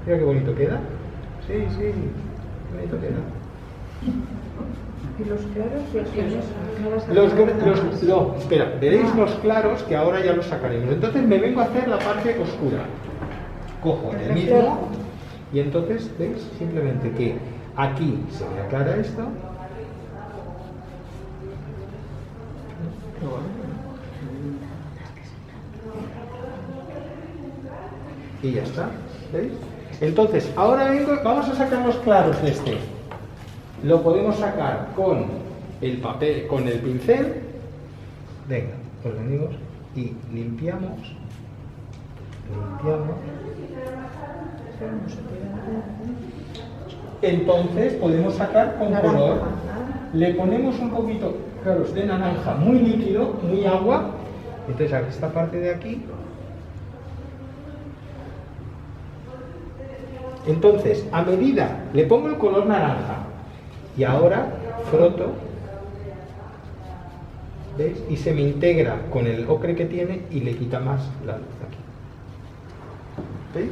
Mira qué bonito queda. Sí, qué bonito queda. ¿Y los claros y así? No, espera, veréis los claros que ahora ya los sacaremos. Entonces me vengo a hacer la parte oscura. Cojo el mismo y entonces, ¿veis? Simplemente que aquí se me aclara esto. Y ya está, ¿veis? Entonces, ahora vamos a sacar los claros de este. Lo podemos sacar con el papel, con el pincel. Venga, pues venimos y limpiamos. Entonces podemos sacar con color. Le ponemos un poquito, claro, de naranja muy líquido, muy agua. Entonces a esta parte de aquí. Entonces, a medida, le pongo el color naranja. Y ahora froto, ¿veis? Y se me integra con el ocre que tiene y le quita más la luz aquí. ¿Veis?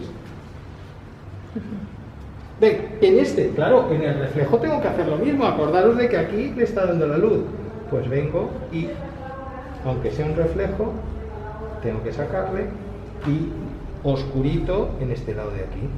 Venga, en este, claro, en el reflejo tengo que hacer lo mismo. Acordaros de que aquí le está dando la luz. Pues vengo y, aunque sea un reflejo, tengo que sacarle y oscurito en este lado de aquí.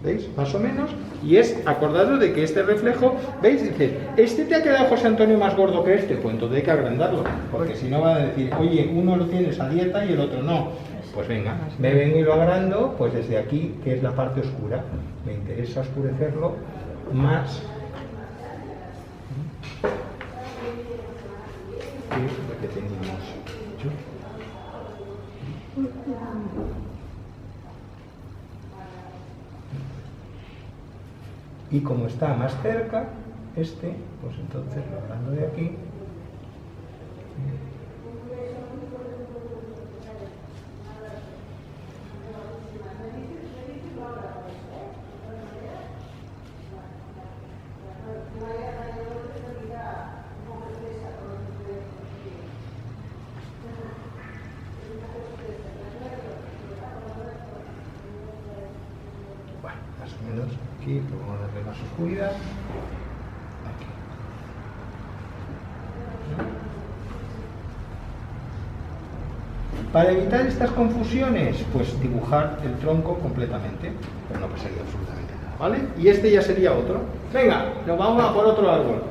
¿Veis? Más o menos. Y es, acordaros de que este reflejo, ¿veis? Dice, ¿este te ha quedado, José Antonio, más gordo que este? Pues entonces hay que agrandarlo, porque si no va a decir, oye, uno lo tienes a dieta y el otro no. Pues venga, me vengo y lo agrando, pues desde aquí, que es la parte oscura. Me interesa oscurecerlo más. ¿Qué es lo que teníamos hecho? Y como está más cerca, pues entonces lo agrando de aquí. Bueno, más o menos aquí, vamos a darle más oscuridad. Aquí. Para evitar estas confusiones, pues dibujar el tronco completamente, pero no pasaría absolutamente nada, ¿vale? Y este ya sería otro. Venga, nos vamos a por otro árbol.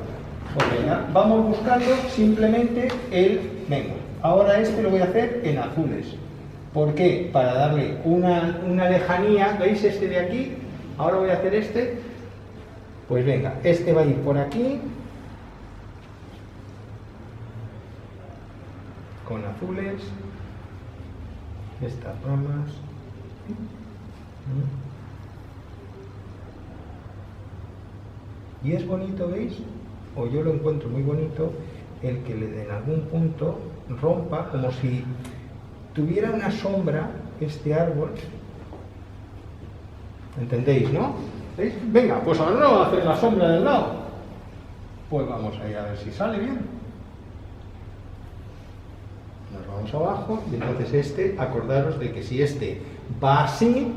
Ok, ya vamos buscando simplemente venga, ahora este lo voy a hacer en azules. ¿Por qué? Para darle una lejanía. ¿Veis este de aquí? Ahora voy a hacer este. Pues venga, este va a ir por aquí. Con azules. Estas ramas. Y es bonito, ¿veis? O yo lo encuentro muy bonito, el que en algún punto rompa, como si tuviera una sombra este árbol. ¿Entendéis, no? ¿Veis? Venga, pues ahora no va a hacer la sombra del lado. Pues vamos a ir a ver si sale bien. Nos vamos abajo y entonces acordaros de que si va así,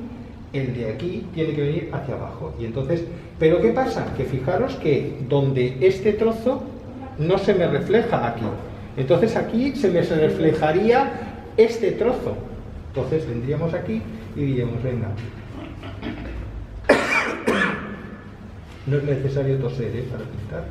el de aquí tiene que venir hacia abajo. Y entonces, ¿pero qué pasa? Que fijaros que donde este trozo no se me refleja aquí. Entonces aquí se me reflejaría este trozo. Entonces vendríamos aquí y diríamos, venga. No es necesario toser, para pintar.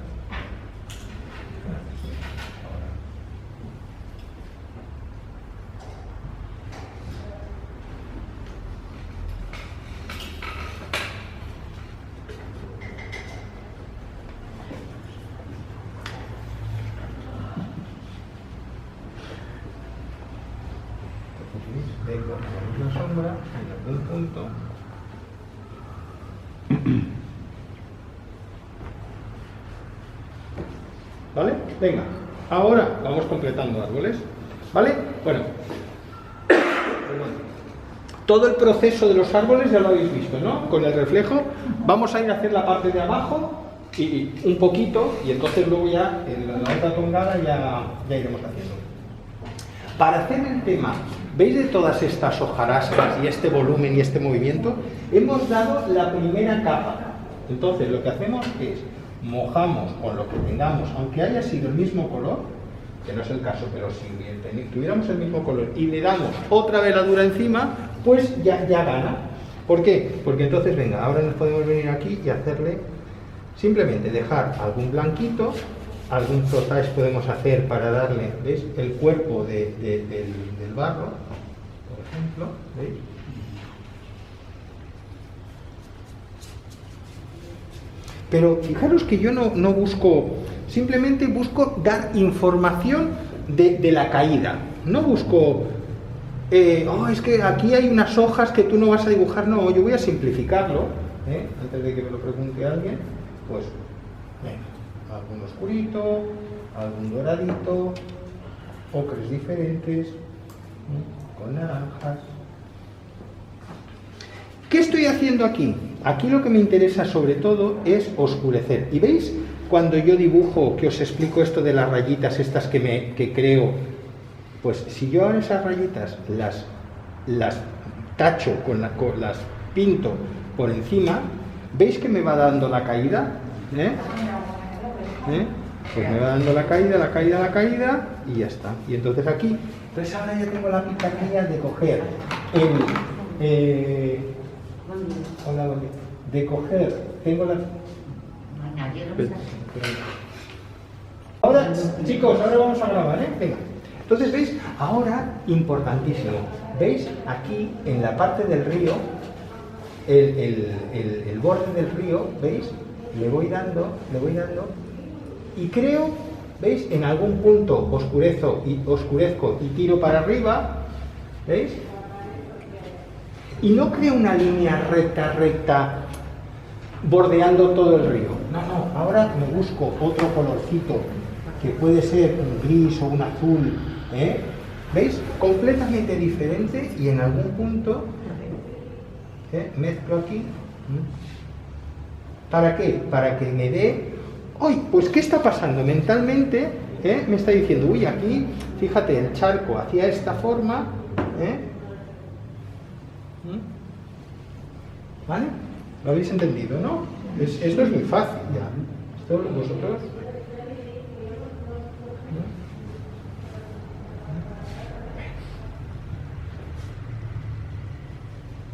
Vengo a la sombra en algún punto. ¿Vale? Venga, ahora vamos completando árboles. ¿Vale? Bueno, todo el proceso de los árboles ya lo habéis visto, ¿no? Con el reflejo vamos a ir a hacer la parte de abajo y un poquito, y entonces luego ya en la otra tongada ya iremos haciendo. Para hacer el tema, ¿veis de todas estas hojarascas y este volumen y este movimiento? Hemos dado la primera capa. Entonces lo que hacemos es mojamos con lo que tengamos, aunque haya sido el mismo color, que no es el caso, pero si tuviéramos el mismo color y le damos otra veladura encima, pues ya gana. ¿Por qué? Porque entonces, venga, ahora nos podemos venir aquí y hacerle, simplemente dejar algún blanquito, algún frottage podemos hacer para darle, ¿veis? El cuerpo del barro, por ejemplo, ¿veis? Pero fijaros que yo no busco, simplemente busco dar información de la caída. No busco, es que aquí hay unas hojas que tú no vas a dibujar. No, yo voy a simplificarlo, antes de que me lo pregunte alguien, pues, venga, algún oscurito, algún doradito, ocres diferentes, con naranjas. ¿Qué estoy haciendo aquí? Aquí lo que me interesa sobre todo es oscurecer. ¿Y veis? Cuando yo dibujo, que os explico esto de las rayitas estas que creo, pues si yo ahora esas rayitas las tacho, las pinto por encima, ¿veis que me va dando la caída? Pues me va dando la caída y ya está. Y entonces aquí, entonces ahora ya tengo la picardía de coger tengo la... Ahora, chicos, ahora vamos a grabar, Venga. Entonces, ¿veis? Ahora, importantísimo, ¿veis? Aquí, en la parte del río, el borde del río, ¿veis? Le voy dando, y creo, ¿veis? En algún punto oscurezco y tiro para arriba, ¿veis? Y no creo una línea recta, bordeando todo el río. No, ahora me busco otro colorcito, que puede ser un gris o un azul, ¿veis? Completamente diferente, y en algún punto, mezclo aquí. ¿Para qué? Para que me dé... ¡Uy! Pues ¿qué está pasando? Mentalmente, me está diciendo, uy, aquí, fíjate, el charco hacia esta forma, ¿vale? ¿Lo habéis entendido, no? Esto es muy fácil ya. Esto vosotros...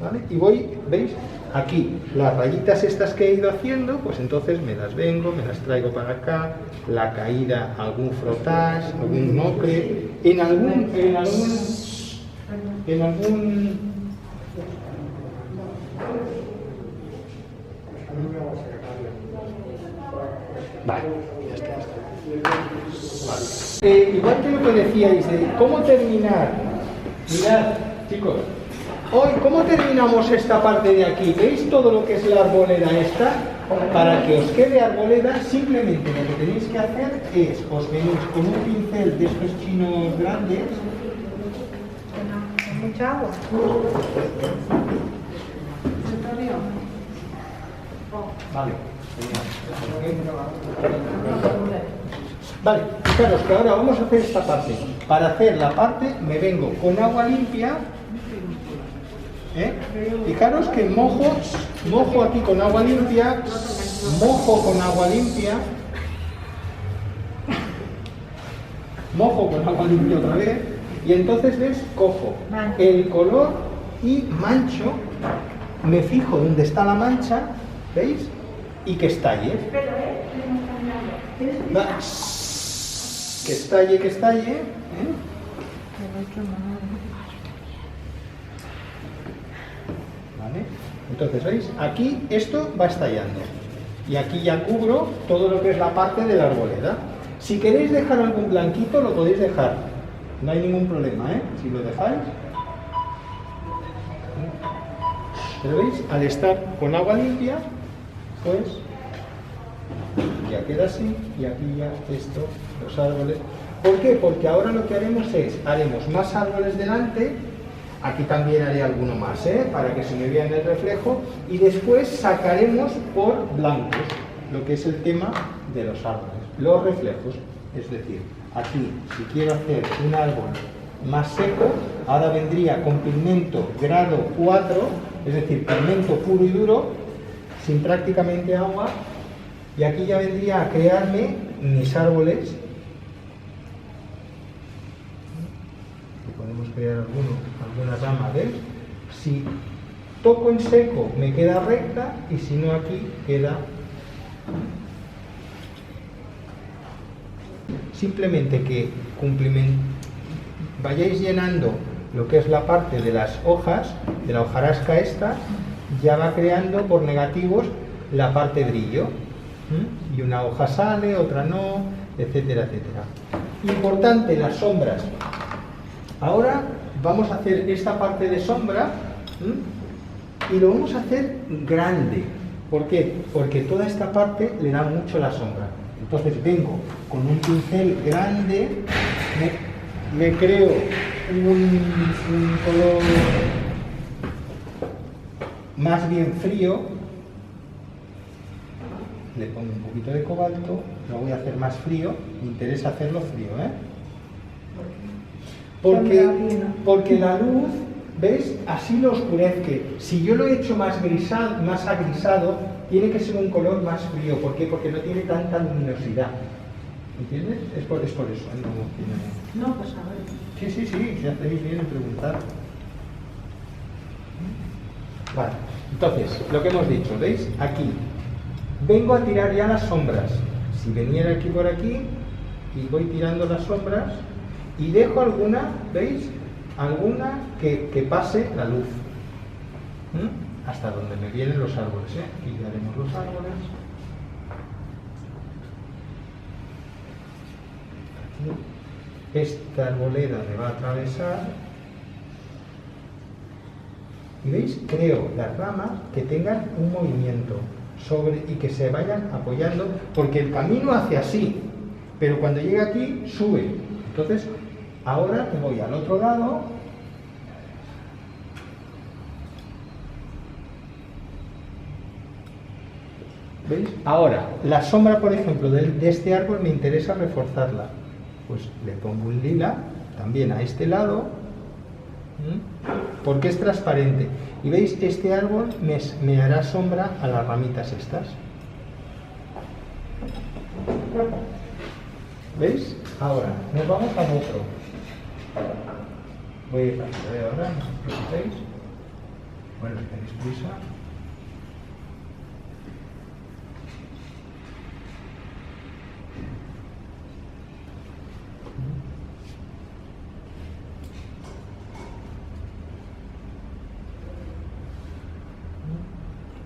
¿Vale? Y voy, ¿veis? Aquí, las rayitas estas que he ido haciendo, pues entonces me las traigo para acá, la caída, algún frottage, algún ocre, en algún vale, ya está. Vale. Igual que lo que decíais de cómo terminar, mirad, chicos, hoy, ¿cómo terminamos esta parte de aquí? ¿Veis todo lo que es la arboleda esta? Para que os quede arboleda, simplemente lo que tenéis que hacer es, os venís con un pincel de estos chinos grandes. Con mucha agua. Vale, vale, fijaros que ahora vamos a hacer esta parte. Para hacer la parte me vengo con agua limpia. Fijaros que mojo aquí con agua limpia, mojo con agua limpia, mojo con agua limpia otra vez, y entonces ves, cojo el color y mancho, me fijo dónde está la mancha, ¿veis? Y que estalle. Va. Que estalle, que estalle. ¿Vale? Entonces, ¿veis? Aquí esto va estallando. Y aquí ya cubro todo lo que es la parte de la arboleda. Si queréis dejar algún blanquito, lo podéis dejar. No hay ningún problema, ¿eh? Si lo dejáis. Pero veis, al estar con agua limpia, pues ya queda así, y aquí ya esto, los árboles. ¿Por qué? Porque ahora lo que haremos es, haremos más árboles delante, aquí también haré alguno más, para que se me vea en el reflejo, y después sacaremos por blancos, lo que es el tema de los árboles, los reflejos. Es decir, aquí, si quiero hacer un árbol más seco, ahora vendría con pigmento grado 4, es decir, pigmento puro y duro, sin prácticamente agua, y aquí ya vendría a crearme mis árboles. Y podemos crear alguna rama, ¿ves? Si toco en seco me queda recta, y si no aquí queda. Simplemente que vayáis llenando lo que es la parte de las hojas, de la hojarasca esta, ya va creando por negativos la parte brillo. Y una hoja sale, otra no, etcétera, etcétera. Importante, las sombras. Ahora vamos a hacer esta parte de sombra, y lo vamos a hacer grande. ¿Por qué? Porque toda esta parte le da mucho la sombra. Entonces vengo con un pincel grande, me creo un color más bien frío, le pongo un poquito de cobalto, lo voy a hacer más frío, me interesa hacerlo frío, porque la luz, ¿ves? Así lo oscurece. Si yo lo he hecho más agrisado, tiene que ser un color más frío. ¿Por qué? Porque no tiene tanta luminosidad. ¿Entiendes? Es por eso. No, pues a ver. Sí, si hacéis bien en preguntar. Vale, entonces, lo que hemos dicho, ¿veis? Aquí, vengo a tirar ya las sombras. Si veniera aquí por aquí, y voy tirando las sombras, y dejo alguna, ¿veis? Alguna que pase la luz. Hasta donde me vienen los árboles, Aquí ya haremos los árboles. Aquí. Esta arboleda me va a atravesar. Y veis, creo las ramas que tengan un movimiento y que se vayan apoyando, porque el camino hace así, pero cuando llega aquí sube. Entonces, ahora me voy al otro lado. ¿Veis? Ahora, la sombra, por ejemplo, de este árbol me interesa reforzarla. Pues le pongo un lila también a este lado, porque es transparente. Y veis, este árbol me hará sombra a las ramitas estas. ¿Veis? Ahora, nos vamos al otro. Voy a ir ahora, no os preocupéis. Bueno, si tenéis prisa.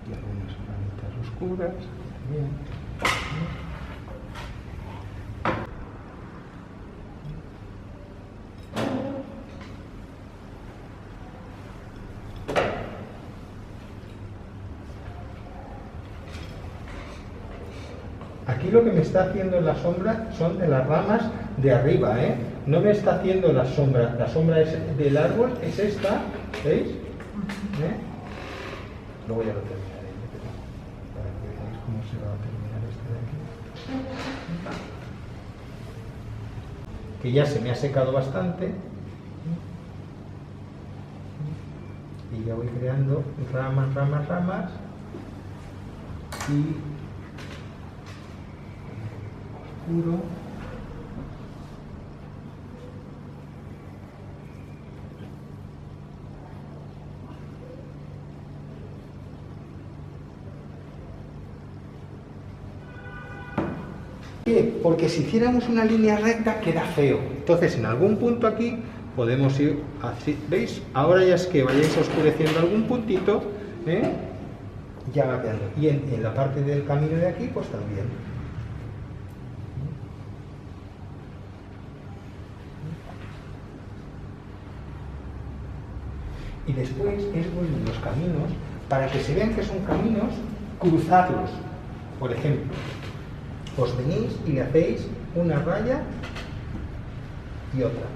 Y algunas ramitas oscuras también. Aquí lo que me está haciendo la sombra son de las ramas de arriba, ¿eh? No me está haciendo la sombra es del árbol es esta, ¿veis? Luego ya lo terminaré, para que veáis cómo se va a terminar este de aquí. Que ya se me ha secado bastante. Y ya voy creando ramas, ramas, ramas. Y oscuro. ¿Por qué? Porque si hiciéramos una línea recta queda feo. Entonces en algún punto aquí podemos ir así. ¿Veis? Ahora ya es que vayáis oscureciendo algún puntito, ya va quedando. Y en la parte del camino de aquí, pues también. Y después es bueno los caminos, para que se vean que son caminos, cruzarlos. Por ejemplo, os venís y le hacéis una raya y otra.